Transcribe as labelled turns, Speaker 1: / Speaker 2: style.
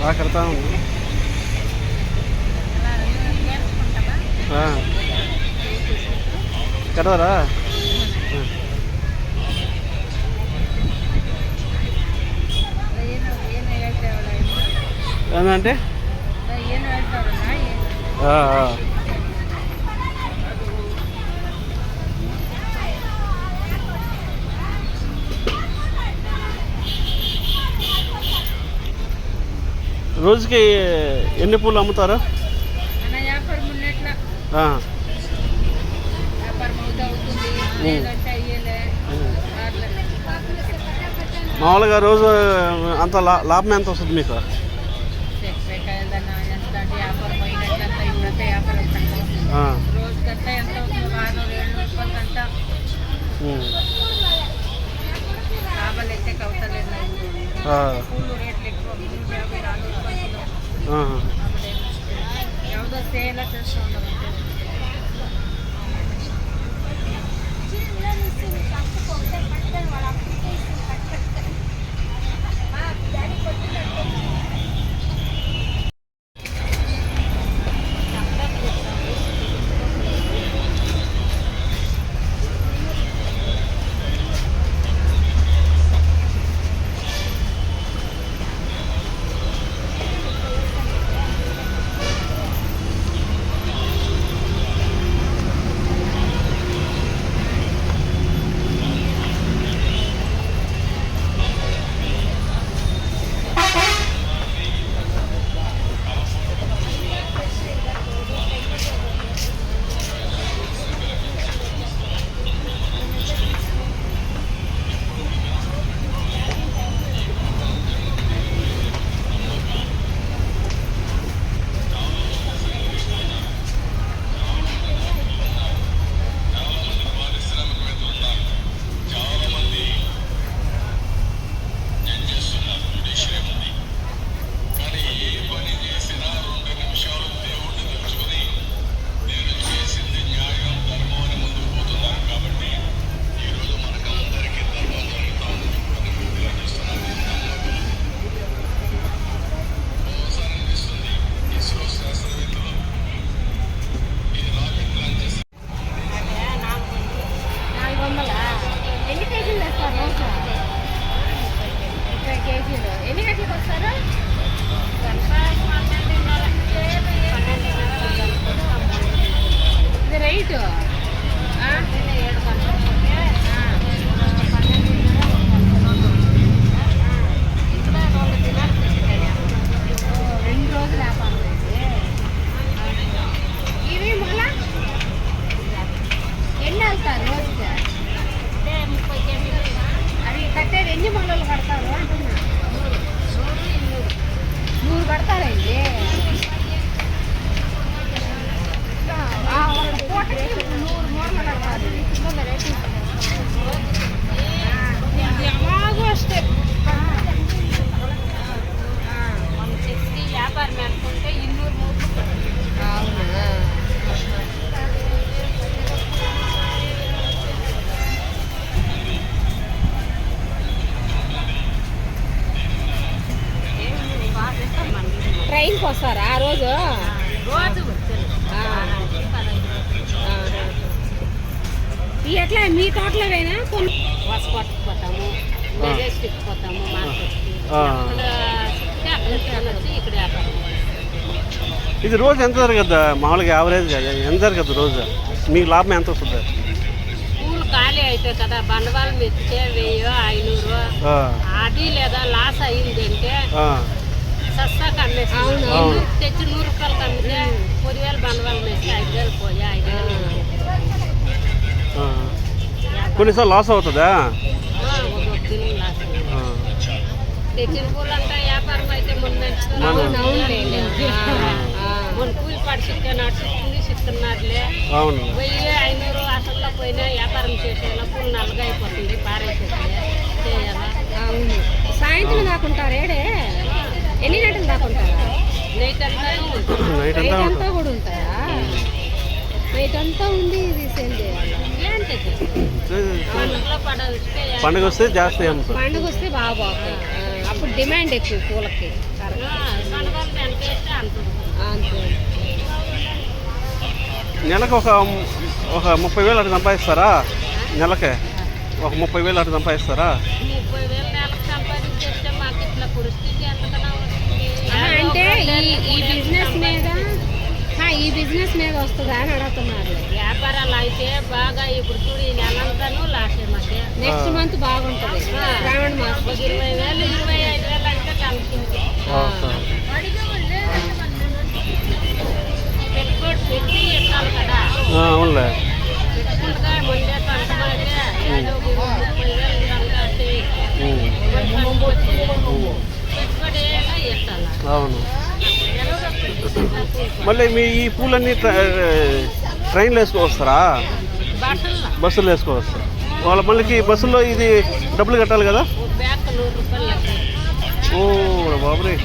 Speaker 1: బాగా కడతా ఉంది. కడవరా ఏంటంటే రోజుకి ఎన్ని పూలు అమ్ముతారు? మామూలుగా రోజు అంత లాభం ఎంత వస్తుంది మీకు?
Speaker 2: ట్రైన్కి వస్తారా ఆ రోజు? ఎట్లా మీ తోటలోవేనా? కొన్ని వసపట్టుకు పోతాము, మెజెస్టిక్ పోతాము, ఇక్కడ
Speaker 1: ఇది రోజు ఎంత జరగద్దా? మామూలుగా యావరేజ్ ఎంత జరగద్దు రోజు? మీకు లాభం ఎంత వస్తుంది?
Speaker 2: పూలు ఖాళీ అయితే కదా బండవాళ్ళు మెచ్చితే 1000-500 అది లేదా లాస్ అయిందంటే సస్తాకు అమ్మేస్తాను. తెచ్చి 100 రూపాయలకి అమ్మితే 10,000 బండవాళ్ళు మెచ్చి 5,000 పోయా 5,000.
Speaker 1: కొన్నిసార్లు లాస్ అవుతుందా?
Speaker 2: తెచ్చిన పూలు అంతా వ్యాపారం అయితే మొన్న కూలి పడిచితే నడుచుకుంది చిక్కున్నారులే. 1000-500 అసలు పోయినా వ్యాపారం చేసేలా పూలు నల్లగా అయిపోతుంది, పారేసేది చేయాలా. అవును. సాయంత్రం దాకుంటారు ఏడే? ఎన్ని గంటలు దాకుంటారా? నైట్ అంతా కూడా ఉంటాయా? నైట్ అంతా ఉండి ఇది సేల్ చేయాలి.
Speaker 1: పండుగ వస్తే జాస్తి
Speaker 2: పండుగ వస్తే బాగా బాగుంటాయి.
Speaker 3: ఇప్పుడు డిమాండ్ ఎక్కువ పూలకి.
Speaker 2: కనకాలు ఎంత వేస్తే అంత ఉంటుంది.
Speaker 3: అంతే.
Speaker 1: నెలకు ఒక 30,000 అటు సంపాదిస్తారా? నెలకే ఒక 30,000 అటు సంపాదిస్తారా?
Speaker 2: 30,000 నెలకు సంపాదించేస్తే మాకు ఇట్లా పరిస్థితి ఎంతకన్నా వస్తుంది.
Speaker 3: అంటే ఈ బిజినెస్ మీద వస్తుందా అని అడుగుతున్నారు.
Speaker 2: వ్యాపారాలు అయితే బాగా ఇప్పుడు చూడు ఈ నెలంతాను లాస్ట్ మధ్య
Speaker 3: నెక్స్ట్ మంత్ బాగుంటుంది. శ్రావణ మాసం
Speaker 2: 20,000 25,000 అంటే కలుస్తుంది. పెట్టుబడి పెట్టి పెట్టాలి కదా.
Speaker 1: అవునులే.
Speaker 2: పెట్టుకుంటా ముందే పంటమాడితే ఏదో 30,000 అంటే పెట్టుబడి పెట్టాలి.
Speaker 1: అవును. మళ్ళీ మీ ఈ పూలన్నీ ట్రైన్లో వేసుకోవస్తారా? బస్సులో వేసుకోవస్తారు. వాళ్ళ మళ్ళీ బస్సులో ఇది డబ్బులు కట్టాలి కదా?
Speaker 2: బ్యాగ్ 100 రూపాయలు.
Speaker 1: ఓ బాబురే.